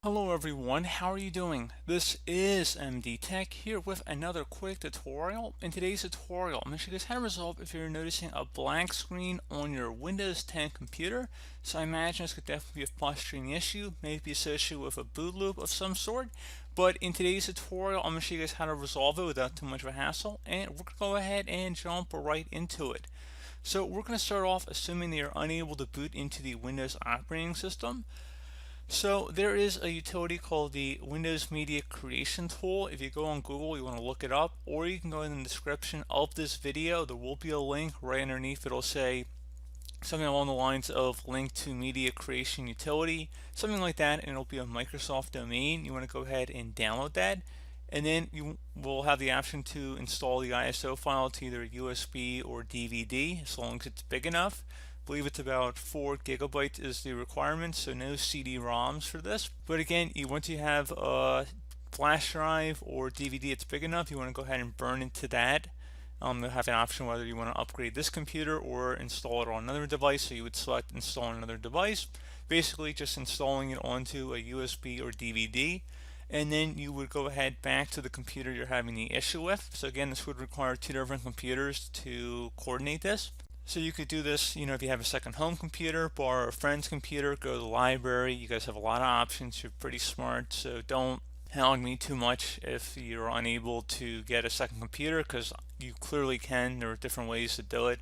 Hello everyone, how are you doing? This is MD Tech here with another quick tutorial. In today's tutorial, I'm going to show you guys how to resolve if you're noticing a blank screen on your Windows 10 computer. So I imagine this could definitely be a frustrating issue, maybe associated with a boot loop of some sort. But in today's tutorial, I'm going to show you guys how to resolve it without too much of a hassle, and we're going to go ahead and jump right into it. So we're going to start off assuming that you're unable to boot into the Windows operating system. So there is a utility called the Windows Media Creation Tool. If you go on Google, you want to look it up, or you can go in the description of this video. There will be a link right underneath. It'll say something along the lines of link to media creation utility, something like that, and it'll be a Microsoft domain. You want to go ahead and download that, and then you will have the option to install the ISO file to either USB or DVD as long as it's big enough. I believe it's about 4 gigabytes is the requirement, so no CD-ROMs for this. But again, once you have a flash drive or DVD that's big enough, you want to go ahead and burn into that. You'll have an option whether you want to upgrade this computer or install it on another device, so you would select install on another device, basically just installing it onto a USB or DVD, and then you would go ahead back to the computer you're having the issue with. So again, this would require 2 different computers to coordinate this. So you could do this, if you have a second home computer, borrow a friend's computer, go to the library. You guys have a lot of options. You're pretty smart, so don't hound me too much if you're unable to get a second computer, because you clearly can. There are different ways to do it.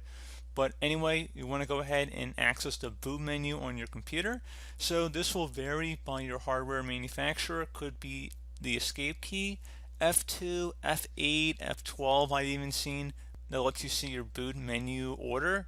But anyway, you want to go ahead and access the boot menu on your computer. So this will vary by your hardware manufacturer. It could be the escape key, F2, F8, F12 I've even seen, that lets you see your boot menu order.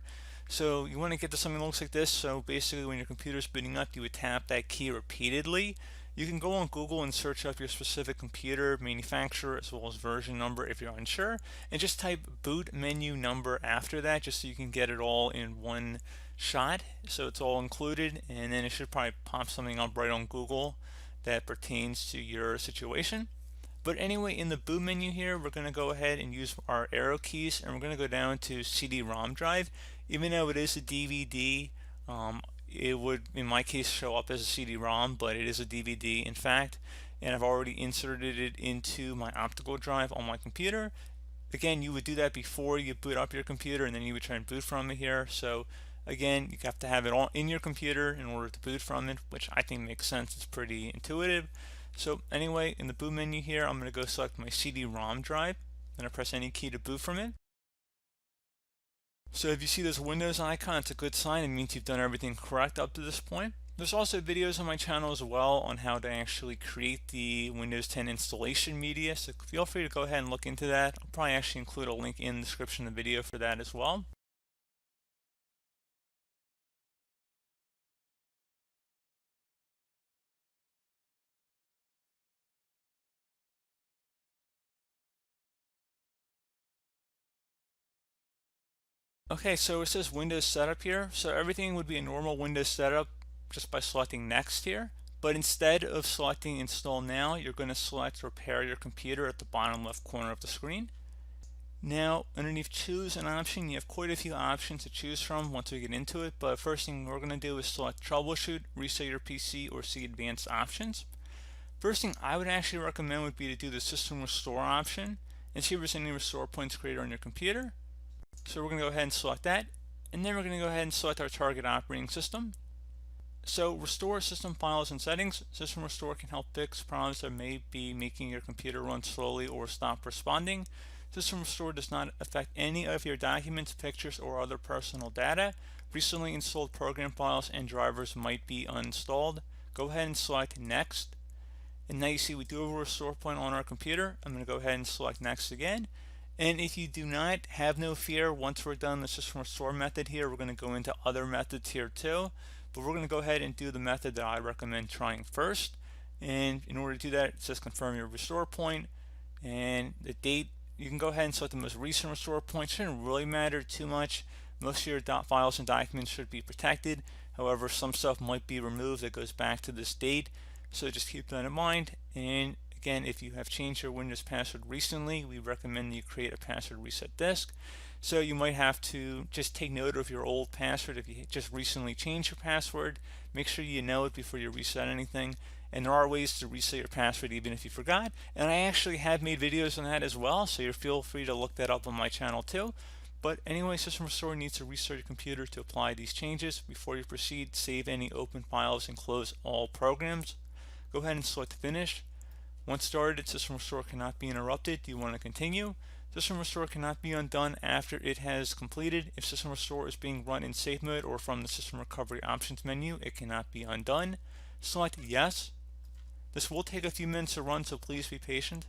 So you want to get to something that looks like this. So basically when your computer is booting up, you would tap that key repeatedly. You can go on Google and search up your specific computer manufacturer as well as version number if you're unsure, and just type boot menu number after that, just so you can get it all in one shot, so it's all included, and then it should probably pop something up right on Google that pertains to your situation. But anyway, in the boot menu here, we're going to go ahead and use our arrow keys, and we're going to go down to CD-ROM drive. Even though it is a DVD, it would, in my case, show up as a CD-ROM, but it is a DVD in fact, and I've already inserted it into my optical drive on my computer. Again, you would do that before you boot up your computer, and then you would try and boot from it here. So again, you have to have it all in your computer in order to boot from it, which I think makes sense. It's pretty intuitive. So anyway, in the boot menu here, I'm going to go select my CD-ROM drive. I'm going to press any key to boot from it. So if you see this Windows icon, it's a good sign. It means you've done everything correct up to this point. There's also videos on my channel as well on how to actually create the Windows 10 installation media, so feel free to go ahead and look into that. I'll probably actually include a link in the description of the video for that as well. Okay, so it says Windows Setup here. So everything would be a normal Windows setup just by selecting Next here. But instead of selecting Install Now, you're going to select Repair Your Computer at the bottom left corner of the screen. Now, underneath Choose an option, you have quite a few options to choose from once we get into it. But first thing we're going to do is select Troubleshoot, Reset Your PC, or see Advanced Options. First thing I would actually recommend would be to do the System Restore option and see if there's any restore points created on your computer. So we're going to go ahead and select that, and then we're going to go ahead and select our target operating system. So restore system files and settings. System Restore can help fix problems that may be making your computer run slowly or stop responding. System Restore does not affect any of your documents, pictures, or other personal data. Recently installed program files and drivers might be uninstalled. Go ahead and select Next. And now you see we do have a restore point on our computer. I'm going to go ahead and select Next again. And if you do not, have no fear. Once we're done the System Restore method here, we're going to go into other methods here too. But we're going to go ahead and do the method that I recommend trying first. And in order to do that, it says confirm your restore point and the date. You can go ahead and select the most recent restore point. Shouldn't really matter too much. Most of your files and documents should be protected. However, some stuff might be removed that goes back to this date. So just keep that in mind. And again, if you have changed your Windows password recently, we recommend you create a password reset disk. So you might have to just take note of your old password if you just recently changed your password. Make sure you know it before you reset anything. and there are ways to reset your password even if you forgot, and I actually have made videos on that as well, so you feel free to look that up on my channel too. But anyway, System Restore needs to restart your computer to apply these changes. Before you proceed, save any open files and close all programs. Go ahead and select Finish. Once started, System Restore cannot be interrupted. Do you want to continue? System Restore cannot be undone after it has completed. If System Restore is being run in safe mode or from the System Recovery Options menu, it cannot be undone. Select Yes. This will take a few minutes to run, so please be patient.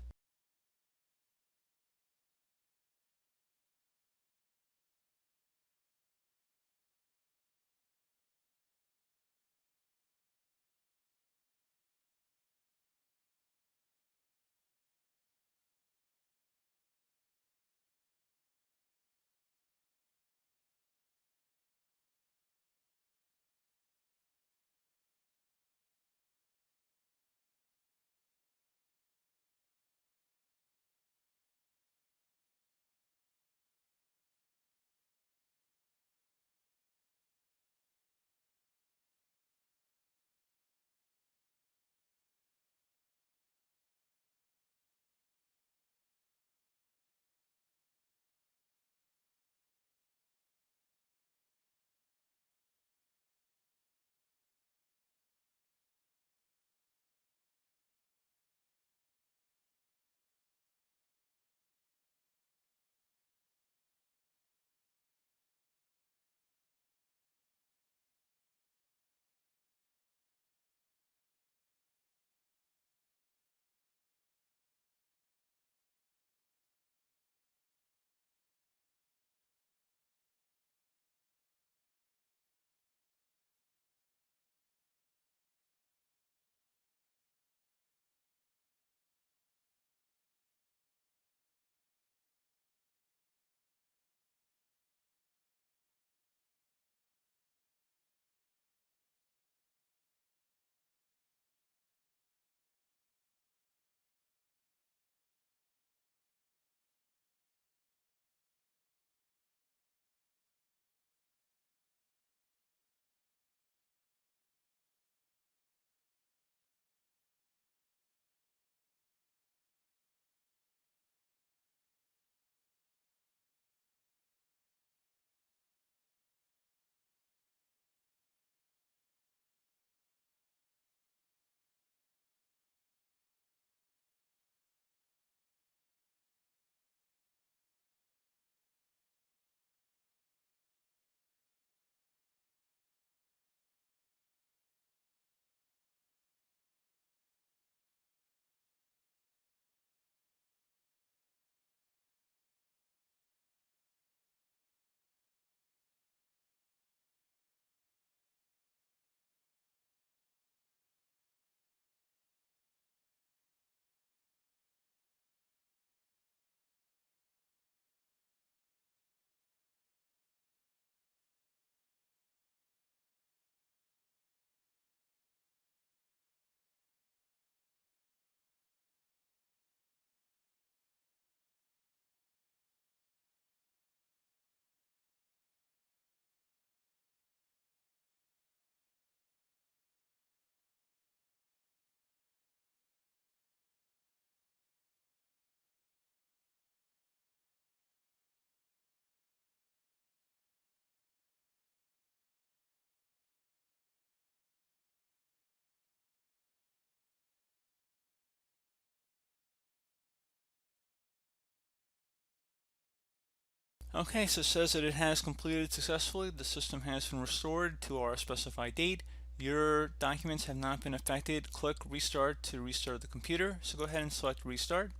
Okay, so it says that it has completed successfully. The system has been restored to our specified date. Your documents have not been affected. Click Restart to restart the computer. So go ahead and select Restart.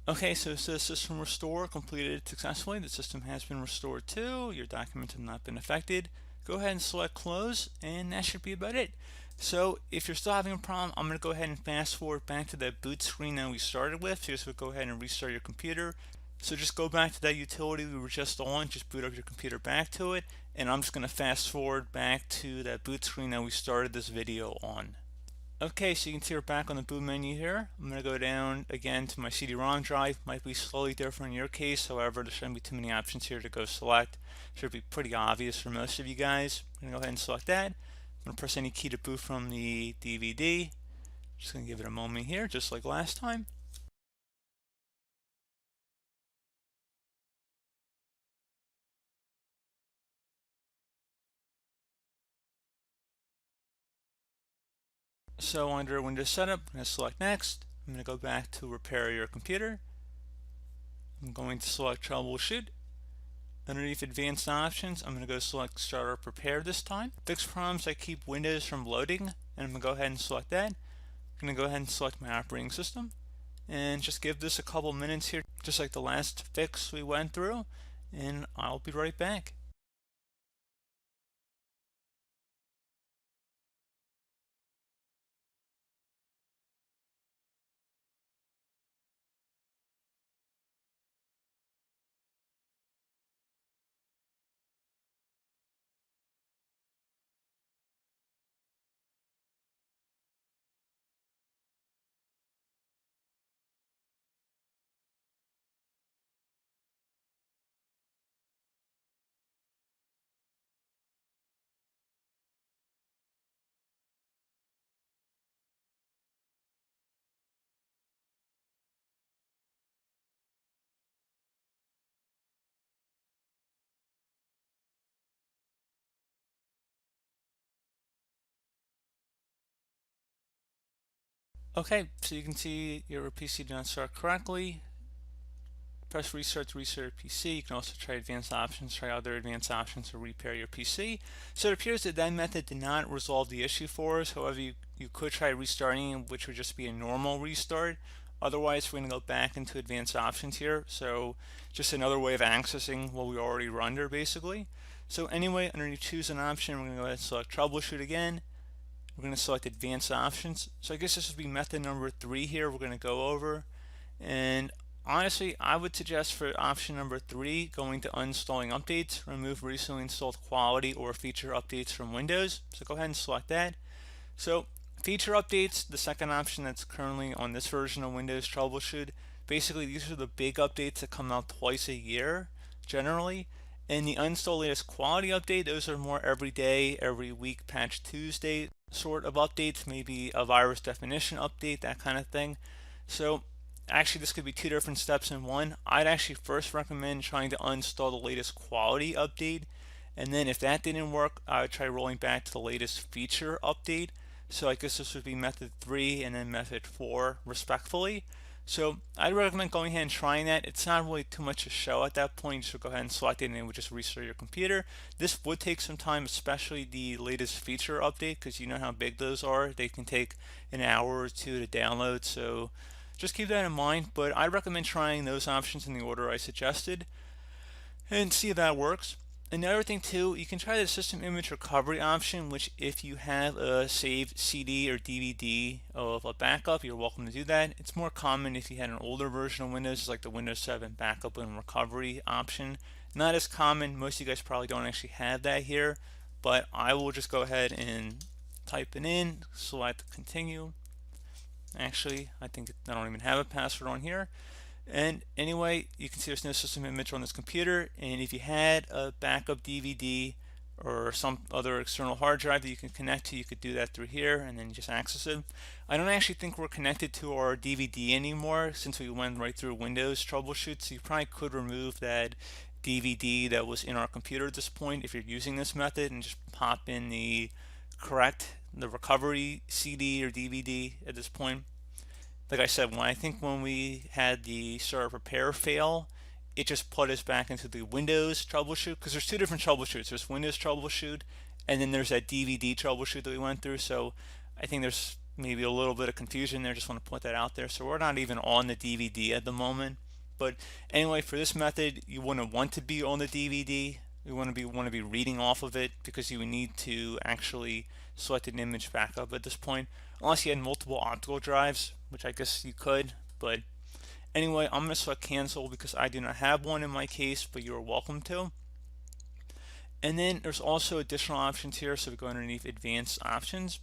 Okay, so it says system restore completed successfully. The system has been restored too. Your documents have not been affected. Go ahead and select close, and that should be about it. So if you're still having a problem, I'm going to go ahead and fast forward back to that boot screen that we started with. So just go ahead and restart your computer. So just go back to that utility we were just on, just boot up your computer back to it, and I'm just going to fast forward back to that boot screen that we started this video on. Okay, so you can see we're back on the boot menu here. I'm going to go down again to my CD-ROM drive. Might be slightly different in your case, however, there shouldn't be too many options here to go select. Should be pretty obvious for most of you guys. I'm going to go ahead and select that. I'm going to press any key to boot from the DVD. Just going to give it a moment here, just like last time. So under Windows Setup, I'm going to select Next. I'm going to go back to Repair Your Computer. I'm going to select Troubleshoot. Underneath Advanced Options, I'm going to go select Start or Prepare this time. Fix problems that keep Windows from loading, and I'm going to go ahead and select that. I'm going to go ahead and select my operating system, and just give this a couple minutes here, just like the last fix we went through, and I'll be right back. Okay, so you can see your PC did not start correctly. Press restart to restart your PC. You can also try advanced options, try other advanced options to repair your PC. So it appears that that method did not resolve the issue for us. However, you could try restarting, which would just be a normal restart. Otherwise, we're going to go back into advanced options here. So just another way of accessing what we already were under, basically. So anyway, underneath choose an option, we're going to go ahead and select troubleshoot again. We're going to select advanced options. So I guess this would be method number 3 here we're going to go over. And honestly, I would suggest for option number 3, going to uninstalling updates, remove recently installed quality or feature updates from Windows. So go ahead and select that. So feature updates, the second option that's currently on this version of Windows Troubleshoot. Basically, these are the big updates that come out twice a year, generally. And the uninstall latest quality update, those are more every day, every week, patch Tuesday sort of updates, maybe a virus definition update, that kind of thing. So actually this could be 2 different steps in one. I'd actually first recommend trying to uninstall the latest quality update, and then if that didn't work, I would try rolling back to the latest feature update. So I guess this would be method 3 and then method 4 respectfully. So I'd recommend going ahead and trying that. It's not really too much to show at that point. So go ahead and select it and it would just restart your computer. This would take some time, especially the latest feature update, because you know how big those are. They can take an hour or two to download. So just keep that in mind. But I recommend trying those options in the order I suggested and see if that works. Another thing too, you can try the system image recovery option, which if you have a saved CD or DVD of a backup, you're welcome to do that. It's more common if you had an older version of Windows, like the Windows 7 backup and recovery option. Not as common, most of you guys probably don't actually have that here, but I will just go ahead and type it in, select continue. Actually, I think I don't even have a password on here. And anyway, you can see there's no system image on this computer, and if you had a backup DVD or some other external hard drive that you can connect to, you could do that through here and then just access it. I don't actually think we're connected to our DVD anymore since we went right through Windows Troubleshoot, so you probably could remove that DVD that was in our computer at this point if you're using this method and just pop in the recovery CD or DVD at this point. Like I said, when we had the sort of repair fail, it just put us back into the Windows troubleshoot, because there's 2 different troubleshoots. There's Windows troubleshoot, and then there's that DVD troubleshoot that we went through. So I think there's maybe a little bit of confusion there. Just want to put that out there. So we're not even on the DVD at the moment. But anyway, for this method, you wouldn't want to be on the DVD. You want to be reading off of it because you would need to actually select an image backup at this point, unless you had multiple optical drives, which I guess you could. But anyway, I'm going to select cancel because I do not have one in my case, but you're welcome to. And then there's also additional options here. So we go underneath advanced options.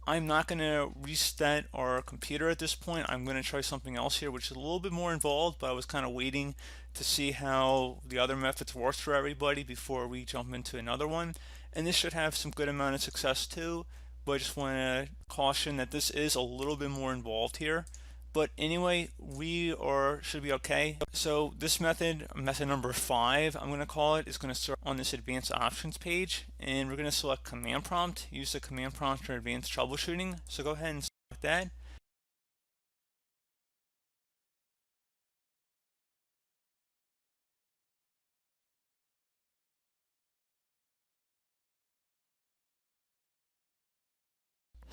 I'm not going to reset our computer at this point. I'm going to try something else here, which is a little bit more involved, but I was kind of waiting to see how the other methods worked for everybody before we jump into another one. And this should have some good amount of success too, but I just want to caution that this is a little bit more involved here. But anyway, should be okay. So this method number 5, I'm going to call it, is going to start on this advanced options page, and we're going to select command prompt, use the command prompt for advanced troubleshooting. So go ahead and select that.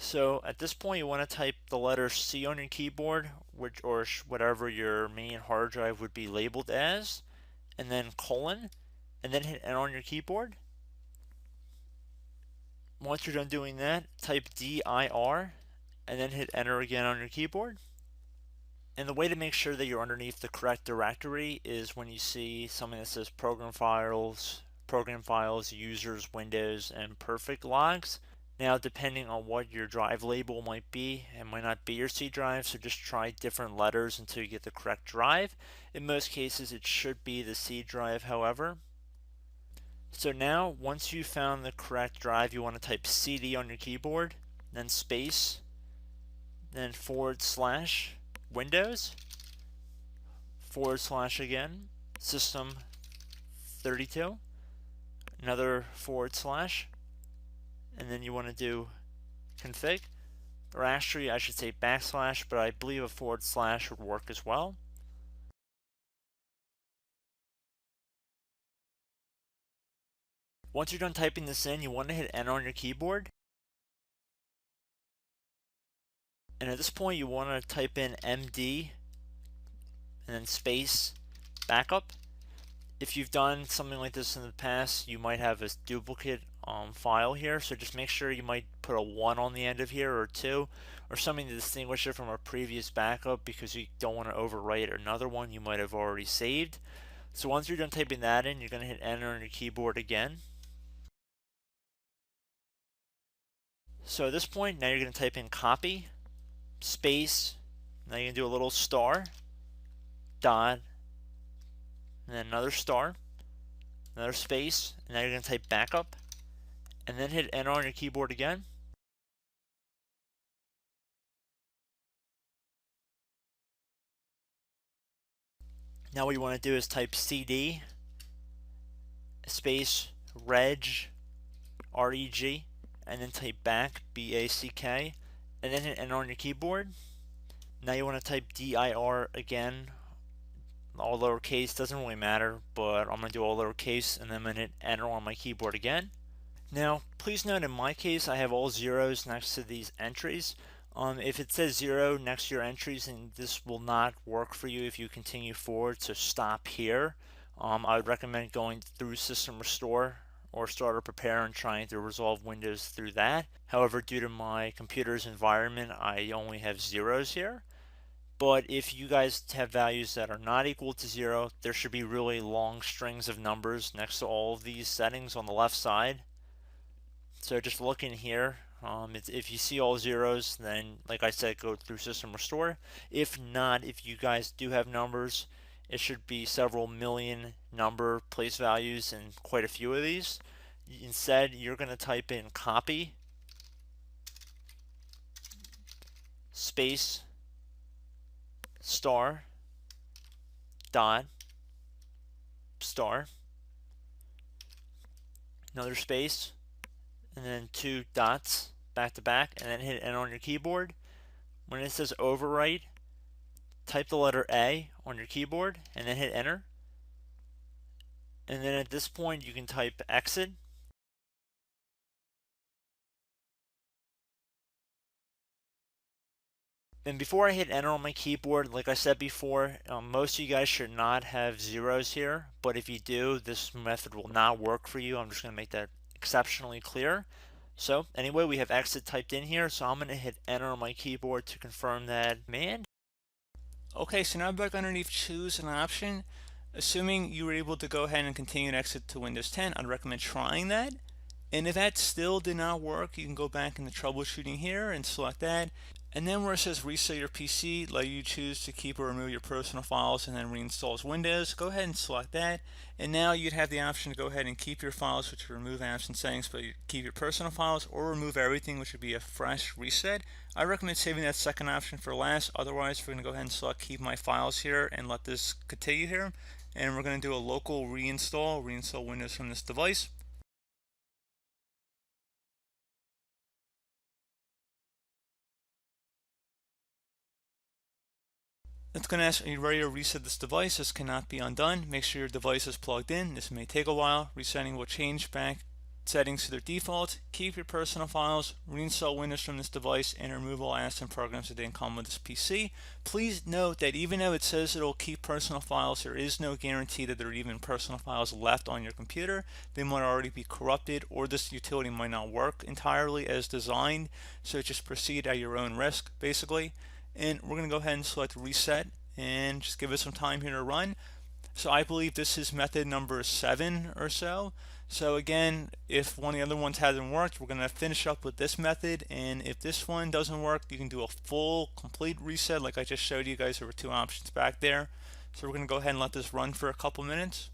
So at this point, you want to type the letter C on your keyboard, or whatever your main hard drive would be labeled as, and then colon, and then hit Enter on your keyboard. Once you're done doing that, type dir, and then hit Enter again on your keyboard. And the way to make sure that you're underneath the correct directory is when you see something that says program files, users, windows, and perfect logs. Now, depending on what your drive label might be, it might not be your C drive, so just try different letters until you get the correct drive. In most cases, it should be the C drive, however. So now, once you've found the correct drive, you want to type CD on your keyboard, then space, then / Windows, / again, System 32, another /, and then you want to do config, or actually I should say /, but I believe a / would work as well. Once you're done typing this in, you want to hit Enter on your keyboard. And at this point, you want to type in MD and then space backup. If you've done something like this in the past, you might have a duplicate file here, so just make sure you might put a 1 on the end of here, or 2, or something to distinguish it from a previous backup, because you don't want to overwrite another one you might have already saved. So once you're done typing that in, you're going to hit Enter on your keyboard again. So at this point, now you're going to type in copy, space, now you're going to do a little star, dot, and then another star, another space, and now you're going to type backup, and then hit Enter on your keyboard again. Now what you want to do is type CD space reg, R-E-G, and then type back, B-A-C-K, and then hit Enter on your keyboard. Now you want to type dir again, all lowercase, doesn't really matter, but I'm going to do all lowercase, and then I'm going to hit Enter on my keyboard again. Now, please note in my case, I have all zeros next to these entries. If it says 0 next to your entries, then this will not work for you if you continue forward, so stop here. I would recommend going through System Restore or Starter Prepare and trying to resolve Windows through that. However, due to my computer's environment, I only have zeros here. But if you guys have values that are not equal to 0, there should be really long strings of numbers next to all of these settings on the left side. So just look in here. If you see all zeros, then like I said, go through System Restore. If not, if you guys do have numbers, it should be several million number place values and quite a few of these. Instead, you're going to type in copy space star dot star, another space, and then 2 dots back to back, and then hit Enter on your keyboard. When it says overwrite, type the letter A on your keyboard and then hit Enter. And then at this point, you can type exit. And before I hit enter on my keyboard, like I said before, most of you guys should not have zeros here, but if you do, this method will not work for you. I'm just going to make that exceptionally clear. So anyway, we have exit typed in here, so I'm going to hit enter on my keyboard to confirm that command. Okay, so now back underneath choose an option. Assuming you were able to go ahead and continue to exit to Windows 10, I'd recommend trying that. And if that still did not work, you can go back into troubleshooting here and select that. And then where it says reset your PC, let you choose to keep or remove your personal files and then reinstalls Windows. Go ahead and select that. And now you'd have the option to go ahead and keep your files, which would remove apps and settings, but you keep your personal files, or remove everything, which would be a fresh reset. I recommend saving that second option for last. Otherwise, we're going to go ahead and select keep my files here and let this continue here. And we're going to do a local reinstall Windows from this device. It's going to ask, are you ready to reset this device? This cannot be undone. Make sure your device is plugged in. This may take a while. Resetting will change back settings to their default. Keep your personal files, reinstall Windows from this device, and remove all apps and programs that didn't come with this PC. Please note that even though it says it will keep personal files, there is no guarantee that there are even personal files left on your computer. They might already be corrupted, or this utility might not work entirely as designed. So just proceed at your own risk, basically. And we're going to go ahead and select reset and just give it some time here to run. So I believe this is method number 7 or so. So again, if one of the other ones hasn't worked, we're going to finish up with this method. And if this one doesn't work, you can do a full complete reset like I just showed you guys. There were 2 options back there. So we're going to go ahead and let this run for a couple minutes.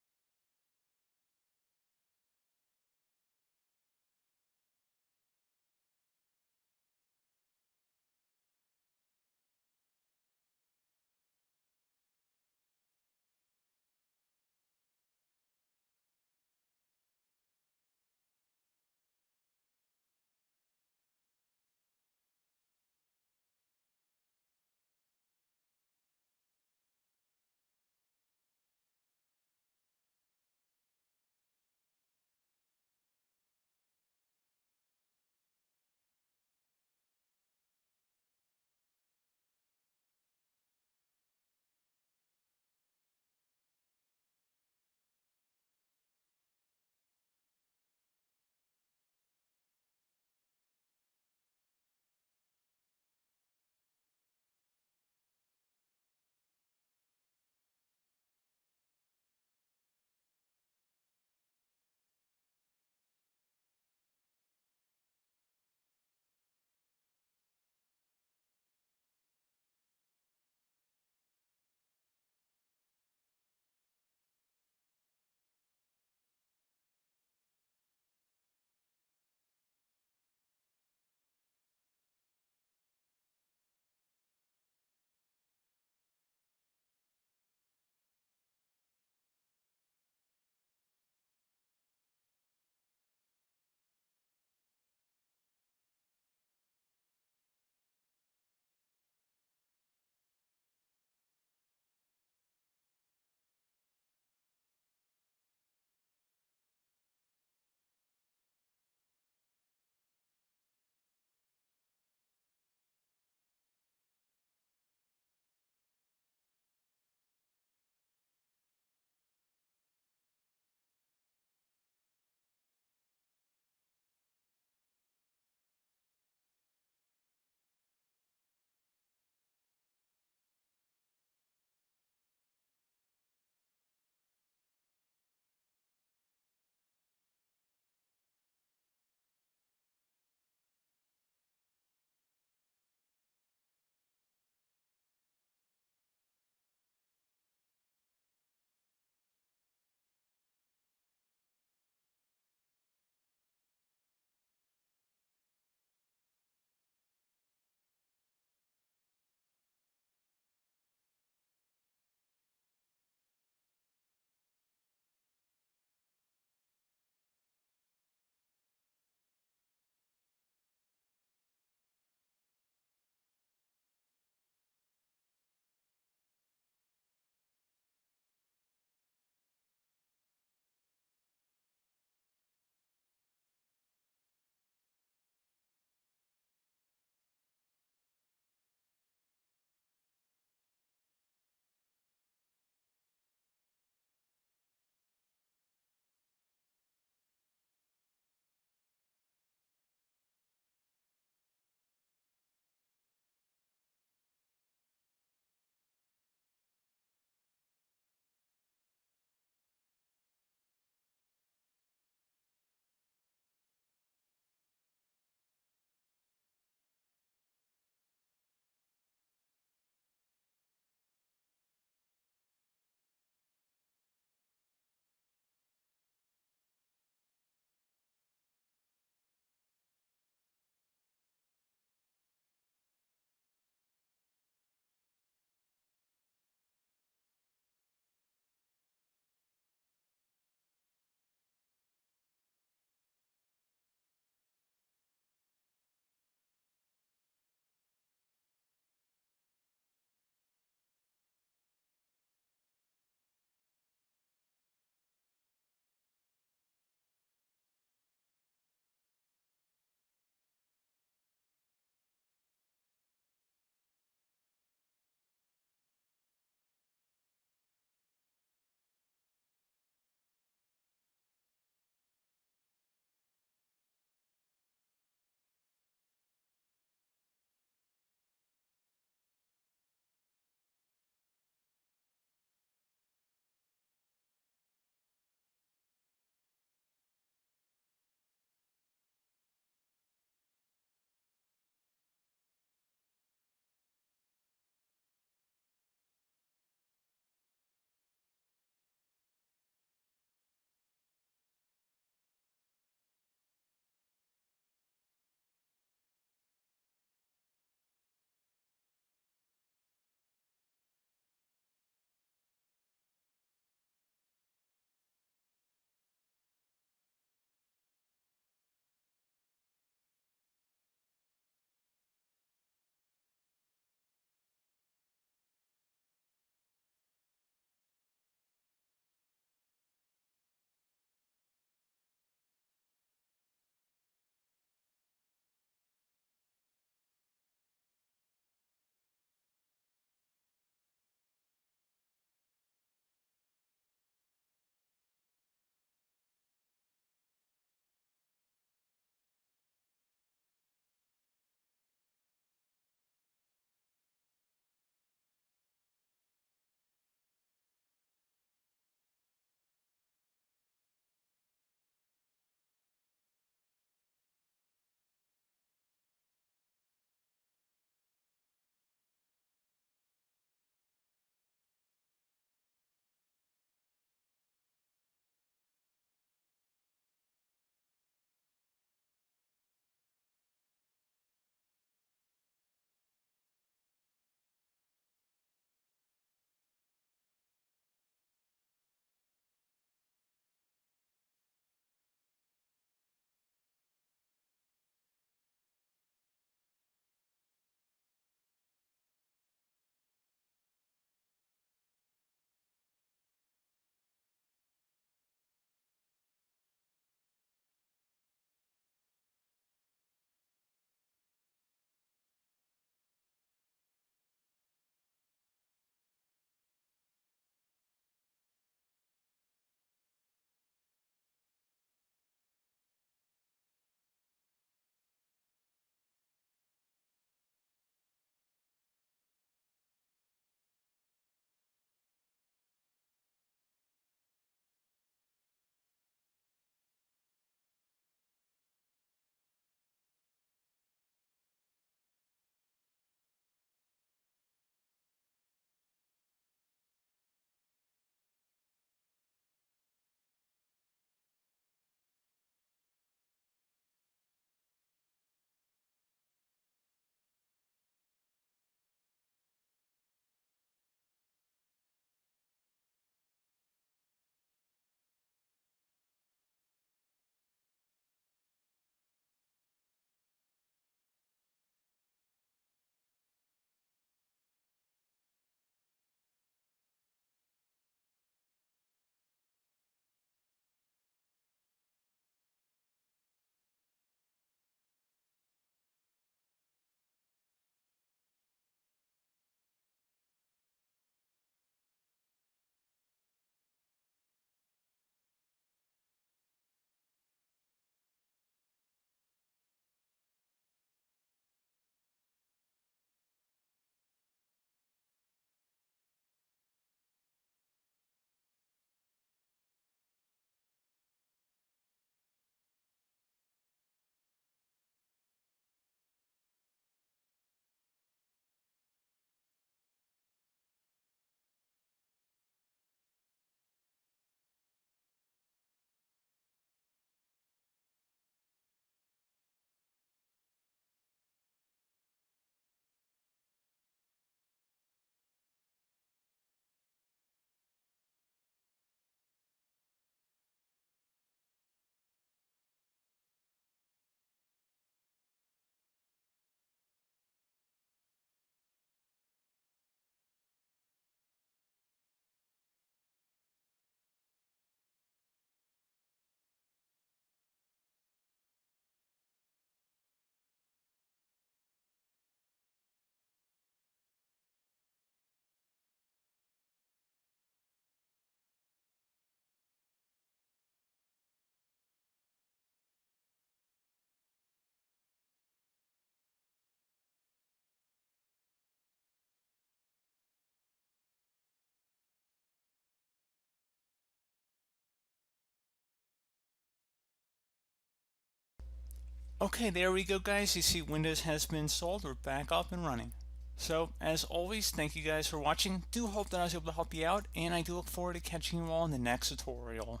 Okay, there we go, guys. You see Windows has been installed. We're back up and running. So, as always, thank you guys for watching. Do hope that I was able to help you out, and I do look forward to catching you all in the next tutorial.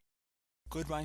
Goodbye.